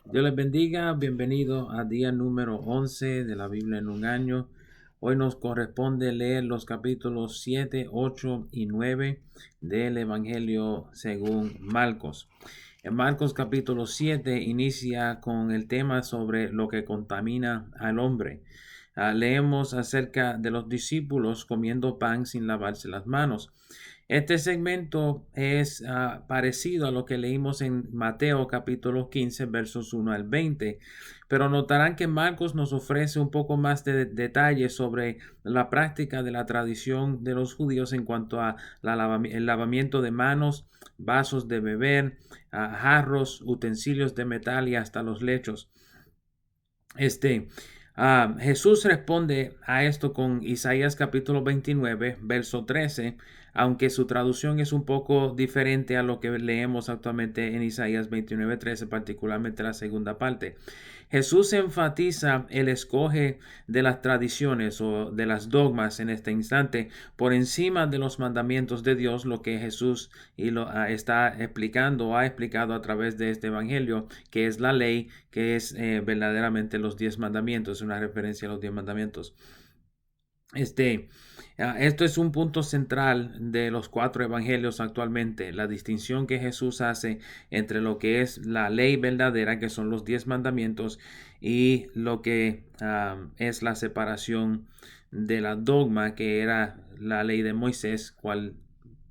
Dios les bendiga, bienvenido a día número 11 de la Biblia en un año. Hoy nos corresponde leer los capítulos 7, 8 y 9 del Evangelio según Marcos. En Marcos capítulo 7 inicia con el tema sobre lo que contamina al hombre. Leemos acerca de los discípulos comiendo pan sin lavarse las manos. Este segmento es parecido a lo que leímos en Mateo capítulo 15 versos 1 al 20, pero notarán que Marcos nos ofrece un poco más de detalles sobre la práctica de la tradición de los judíos en cuanto a el lavamiento de manos, vasos de beber, jarros, utensilios de metal y hasta los lechos. Jesús responde a esto con Isaías capítulo 29, verso 13, aunque su traducción es un poco diferente a lo que leemos actualmente en Isaías 29, 13, particularmente la segunda parte. Jesús enfatiza el escoge de las tradiciones o de las dogmas en este instante por encima de los mandamientos de Dios, lo que Jesús está explicando o ha explicado a través de este evangelio, que es la ley, que es verdaderamente los 10 mandamientos, una referencia a los 10 mandamientos. Esto es un punto central de los 4 evangelios actualmente, la distinción que Jesús hace entre lo que es la ley verdadera, que son los 10 mandamientos, y lo que es la separación de la dogma, que era la ley de Moisés, cual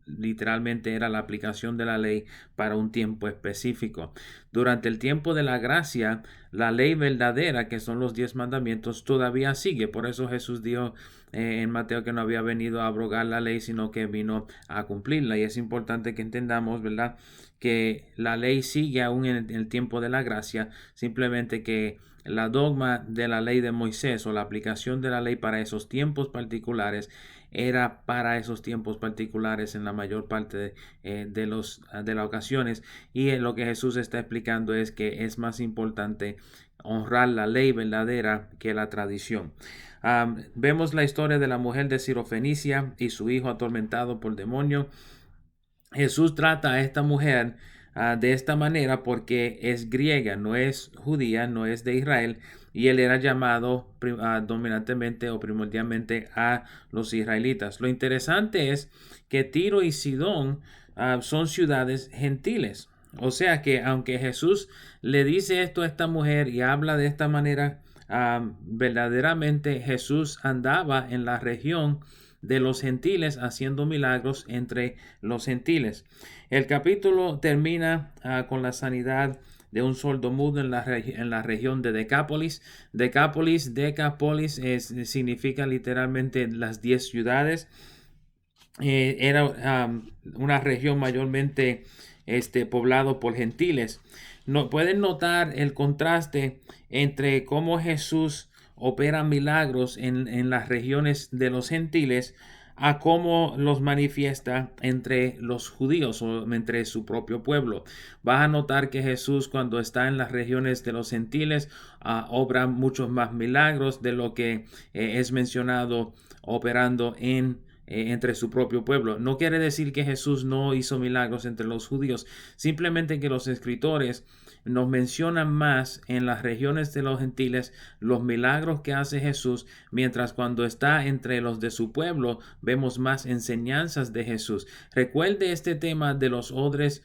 literalmente era la aplicación de la ley para un tiempo específico. Durante el tiempo de la gracia, la ley verdadera, que son los 10 mandamientos, todavía sigue. Por eso Jesús dijo en Mateo que no había venido a abrogar la ley, sino que vino a cumplirla. Y es importante que entendamos, ¿verdad?, que la ley sigue aún en el tiempo de la gracia, simplemente que la dogma de la ley de Moisés o la aplicación de la ley para esos tiempos particulares era para esos tiempos particulares en la mayor parte de las ocasiones, y lo que Jesús está explicando es que es más importante honrar la ley verdadera que la tradición. Vemos la historia de la mujer de Sirofenicia y su hijo atormentado por demonio. Jesús trata a esta mujer de esta manera porque es griega, no es judía, no es de Israel, y él era llamado dominantemente o primordialmente a los israelitas. Lo interesante es que Tiro y Sidón son ciudades gentiles. O sea que aunque Jesús le dice esto a esta mujer y habla de esta manera, verdaderamente Jesús andaba en la región de los gentiles haciendo milagros entre los gentiles. El capítulo termina con la sanidad de un sordomudo en la región de Decápolis. Decapolis significa literalmente las 10 ciudades. Era una región mayormente poblado por gentiles. No, pueden notar el contraste entre cómo Jesús opera milagros en las regiones de los gentiles a cómo los manifiesta entre los judíos o entre su propio pueblo. Vas a notar que Jesús, cuando está en las regiones de los gentiles, obra muchos más milagros de lo que es mencionado operando entre su propio pueblo. No quiere decir que Jesús no hizo milagros entre los judíos, simplemente que los escritores nos mencionan más en las regiones de los gentiles los milagros que hace Jesús, mientras cuando está entre los de su pueblo vemos más enseñanzas de Jesús. Recuerde este tema de los odres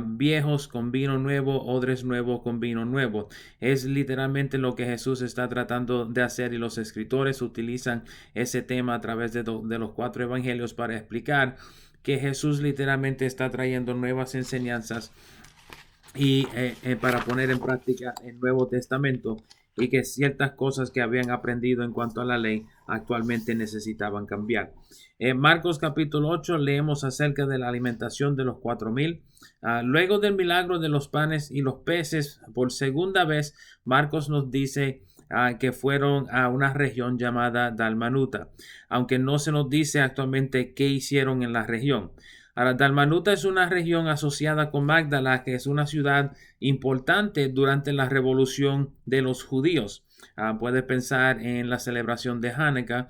viejos con vino nuevo, odres nuevos con vino nuevo. Es literalmente lo que Jesús está tratando de hacer, y los escritores utilizan ese tema a través de los 4 evangelios para explicar que Jesús literalmente está trayendo nuevas enseñanzas y para poner en práctica el Nuevo Testamento, y que ciertas cosas que habían aprendido en cuanto a la ley actualmente necesitaban cambiar. En Marcos capítulo 8 leemos acerca de la alimentación de los 4,000. Luego del milagro de los panes y los peces, por segunda vez, Marcos nos dice que fueron a una región llamada Dalmanuta, aunque no se nos dice actualmente qué hicieron en la región. Ahora, Dalmanuta es una región asociada con Magdala, que es una ciudad importante durante la revolución de los judíos. Puede pensar en la celebración de Hanukkah,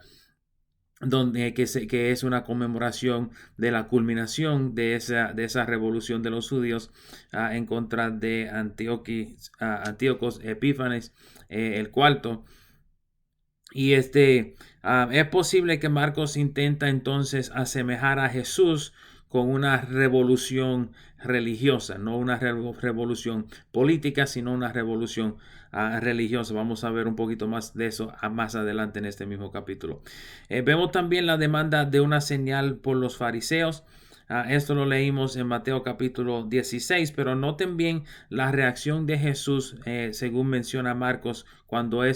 que es una conmemoración de la culminación de esa revolución de los judíos en contra de Antíocos Epífanes el cuarto. Y es posible que Marcos intenta entonces asemejar a Jesús con una revolución religiosa, no una revolución política, sino una revolución religiosa. Vamos a ver un poquito más de eso más adelante en este mismo capítulo. Vemos también la demanda de una señal por los fariseos. Esto lo leímos en Mateo capítulo 16, pero noten bien la reacción de Jesús, según menciona Marcos, cuando le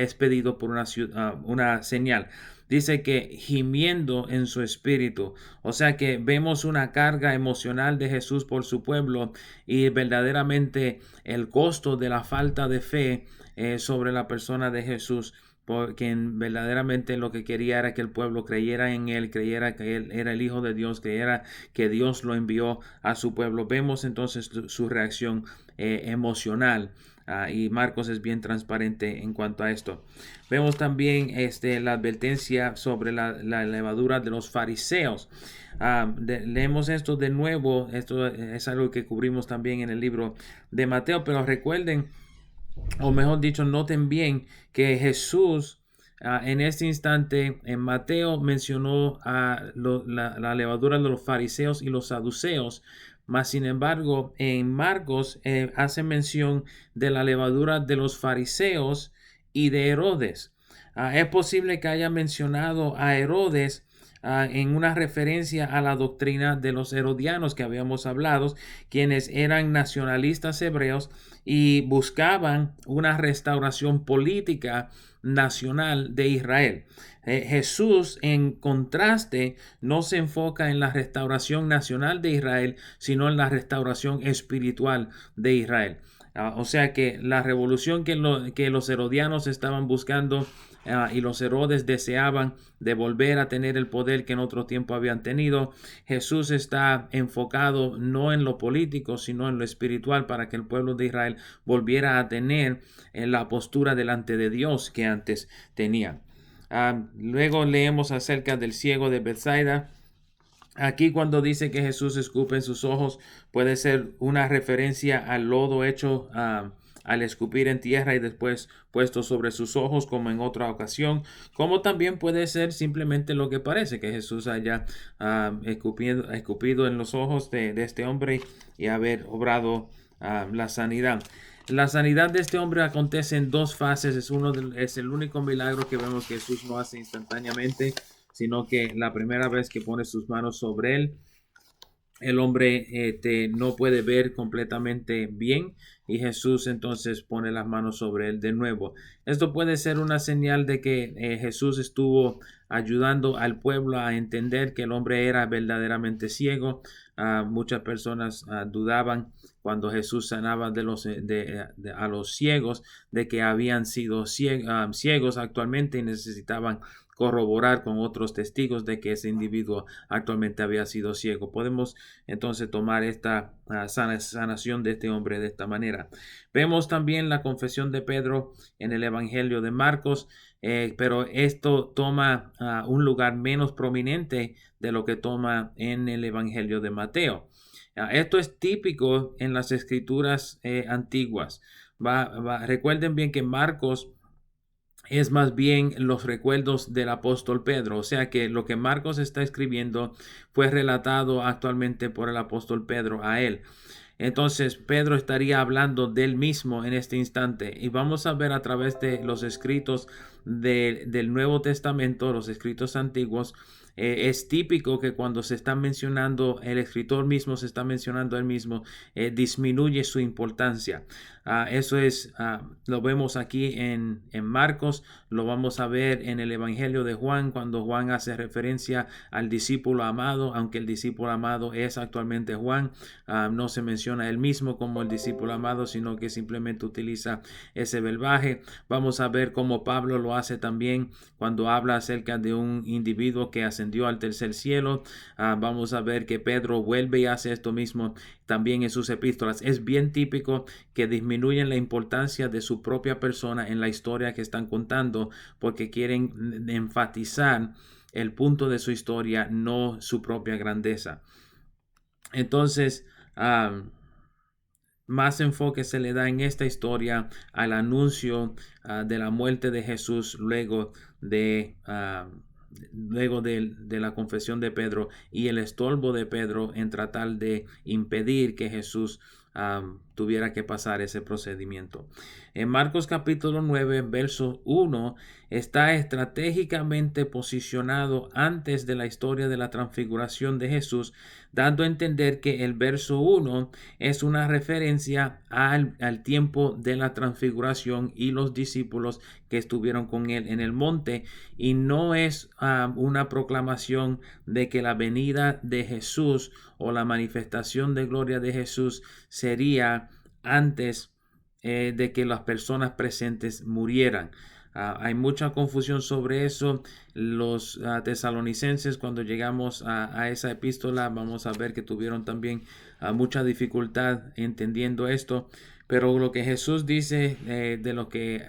es pedido por una señal. Dice que gimiendo en su espíritu. O sea que vemos una carga emocional de Jesús por su pueblo y verdaderamente el costo de la falta de fe sobre la persona de Jesús, porque verdaderamente lo que quería era que el pueblo creyera en él, creyera que él era el Hijo de Dios, creyera que Dios lo envió a su pueblo. Vemos entonces su reacción emocional. Y Marcos es bien transparente en cuanto a esto. Vemos también la advertencia sobre la levadura de los fariseos. Leemos esto de nuevo. Esto es algo que cubrimos también en el libro de Mateo, pero recuerden, o mejor dicho, noten bien que Jesús en este instante en Mateo mencionó la levadura de los fariseos y los saduceos, mas sin embargo en Marcos hace mención de la levadura de los fariseos y de Herodes. Es posible que haya mencionado a Herodes en una referencia a la doctrina de los herodianos que habíamos hablado, quienes eran nacionalistas hebreos y buscaban una restauración política nacional de Israel. Jesús, en contraste, no se enfoca en la restauración nacional de Israel, sino en la restauración espiritual de Israel. O sea que la revolución que los herodianos estaban buscando y los Herodes deseaban de volver a tener el poder que en otro tiempo habían tenido, Jesús está enfocado no en lo político, sino en lo espiritual, para que el pueblo de Israel volviera a tener la postura delante de Dios que antes tenían. Luego leemos acerca del ciego de Bethsaida. Aquí cuando dice que Jesús escupe en sus ojos, puede ser una referencia al lodo hecho al escupir en tierra y después puesto sobre sus ojos, como en otra ocasión, como también puede ser simplemente lo que parece, que Jesús haya escupido en los ojos de este hombre y haber obrado la sanidad. La sanidad de este hombre acontece en dos fases. Es el único milagro que vemos que Jesús no hace instantáneamente, sino que la primera vez que pone sus manos sobre él, el hombre no puede ver completamente bien y Jesús entonces pone las manos sobre él de nuevo. Esto puede ser una señal de que Jesús estuvo ayudando al pueblo a entender que el hombre era verdaderamente ciego. Muchas personas dudaban cuando Jesús sanaba a los ciegos de que habían sido ciegos actualmente y necesitaban corroborar con otros testigos de que ese individuo actualmente había sido ciego. Podemos entonces tomar esta sanación de este hombre de esta manera. Vemos también la confesión de Pedro en el Evangelio de Marcos, pero esto toma un lugar menos prominente de lo que toma en el Evangelio de Mateo. Esto es típico en las escrituras antiguas. Recuerden bien que Marcos es más bien los recuerdos del apóstol Pedro. O sea que lo que Marcos está escribiendo fue relatado actualmente por el apóstol Pedro a él. Entonces Pedro estaría hablando de él mismo en este instante y vamos a ver a través de los escritos del Nuevo Testamento, los escritos antiguos. Es típico que cuando se está mencionando el escritor mismo, se está mencionando él mismo, disminuye su importancia. Eso lo vemos aquí en Marcos, lo vamos a ver en el Evangelio de Juan, cuando Juan hace referencia al discípulo amado, aunque el discípulo amado es actualmente Juan, no se menciona él mismo como el discípulo amado, sino que simplemente utiliza ese verbaje. Vamos a ver cómo Pablo lo hace también cuando habla acerca de un individuo que ascendió al tercer cielo. Vamos a ver que Pedro vuelve y hace esto mismo también en sus epístolas. Es bien típico que disminuyen la importancia de su propia persona en la historia que están contando porque quieren enfatizar el punto de su historia, no su propia grandeza. Entonces, más enfoque se le da en esta historia al anuncio de la muerte de Jesús luego de la confesión de Pedro y el estorbo de Pedro en tratar de impedir que Jesús tuviera que pasar ese procedimiento. En Marcos capítulo 9, verso 1, está estratégicamente posicionado antes de la historia de la transfiguración de Jesús, dando a entender que el verso 1 es una referencia al tiempo de la transfiguración y los discípulos que estuvieron con él en el monte, y no es una proclamación de que la venida de Jesús o la manifestación de gloria de Jesús sería antes de que las personas presentes murieran. Hay mucha confusión sobre eso. Los tesalonicenses, cuando llegamos a esa epístola, vamos a ver que tuvieron también mucha dificultad entendiendo esto. Pero lo que Jesús dice de lo que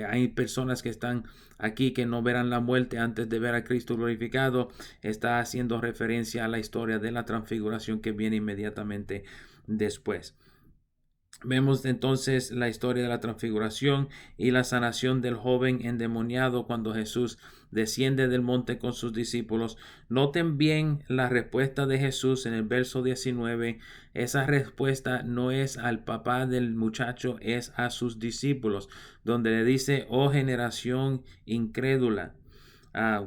hay personas que están aquí que no verán la muerte antes de ver a Cristo glorificado, está haciendo referencia a la historia de la transfiguración que viene inmediatamente después. Vemos entonces la historia de la transfiguración y la sanación del joven endemoniado cuando Jesús desciende del monte con sus discípulos. Noten bien la respuesta de Jesús en el verso 19. Esa respuesta no es al papá del muchacho, es a sus discípulos, donde le dice: oh generación incrédula.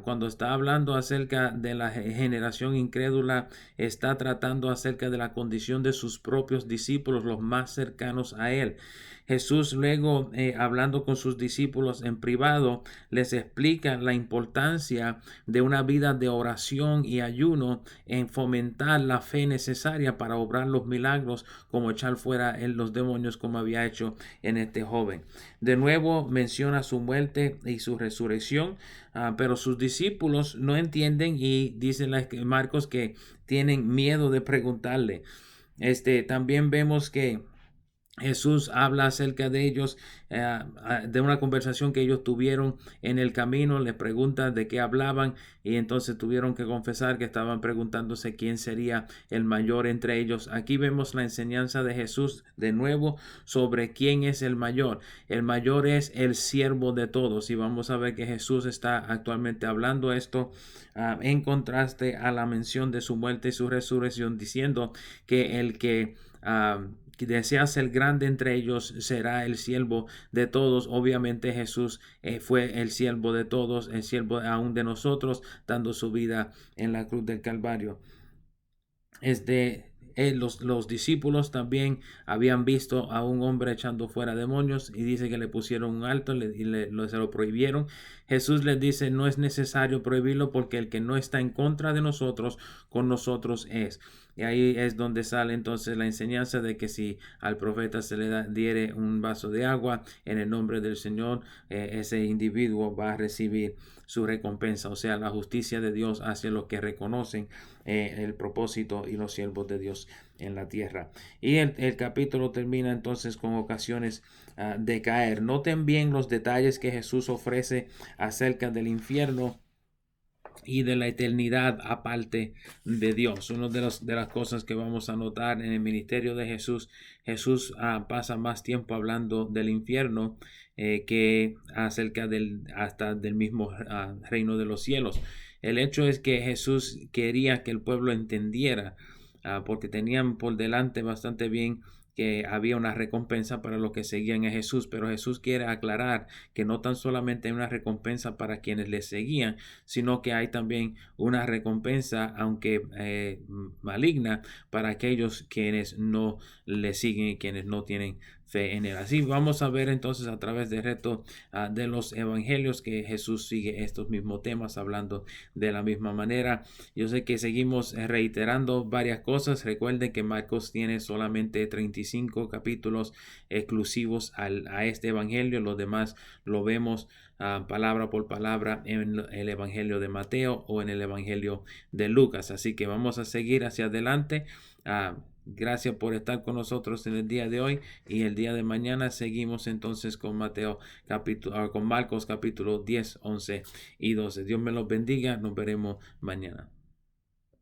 Cuando está hablando acerca de la generación incrédula, está tratando acerca de la condición de sus propios discípulos, los más cercanos a él. Jesús luego, hablando con sus discípulos en privado, les explica la importancia de una vida de oración y ayuno en fomentar la fe necesaria para obrar los milagros, como echar fuera los demonios, como había hecho en este joven. De nuevo menciona su muerte y su resurrección, pero sus discípulos no entienden, y dice Marcos que tienen miedo de preguntarle. También vemos que Jesús habla acerca de ellos, de una conversación que ellos tuvieron en el camino. Les pregunta de qué hablaban, y entonces tuvieron que confesar que estaban preguntándose quién sería el mayor entre ellos. Aquí vemos la enseñanza de Jesús de nuevo sobre quién es el mayor. El mayor es el siervo de todos, y vamos a ver que Jesús está actualmente hablando esto en contraste a la mención de su muerte y su resurrección, diciendo que el que desea ser grande entre ellos será el siervo de todos. Obviamente Jesús fue el siervo de todos, el siervo aún de nosotros, dando su vida en la cruz del Calvario. Los discípulos también habían visto a un hombre echando fuera demonios, y dice que le pusieron un alto y se lo prohibieron. Jesús les dice: no es necesario prohibirlo, porque el que no está en contra de nosotros, con nosotros es. Y ahí es donde sale entonces la enseñanza de que si al profeta se le diere un vaso de agua en el nombre del Señor, ese individuo va a recibir su recompensa, o sea, la justicia de Dios hacia los que reconocen el propósito y los siervos de Dios en la tierra. Y el capítulo termina entonces con ocasiones de caer. Noten bien los detalles que Jesús ofrece acerca del infierno y de la eternidad aparte de Dios. Una de las cosas que vamos a notar en el ministerio de Jesús, pasa más tiempo hablando del infierno que acerca hasta del mismo reino de los cielos. El hecho es que Jesús quería que el pueblo entendiera, porque tenían por delante bastante bien que había una recompensa para los que seguían a Jesús, pero Jesús quiere aclarar que no tan solamente hay una recompensa para quienes le seguían, sino que hay también una recompensa, aunque maligna, para aquellos quienes no le siguen y quienes no tienen fe en él. Así vamos a ver entonces a través del reto de los evangelios que Jesús sigue estos mismos temas, hablando de la misma manera. Yo sé que seguimos reiterando varias cosas. Recuerden que Marcos tiene solamente 35 capítulos exclusivos a este evangelio. Los demás lo vemos palabra por palabra en el evangelio de Mateo o en el evangelio de Lucas. Así que vamos a seguir hacia adelante. Gracias por estar con nosotros en el día de hoy, y el día de mañana seguimos entonces con con Marcos capítulo 10, 11 y 12. Dios me los bendiga. Nos veremos mañana.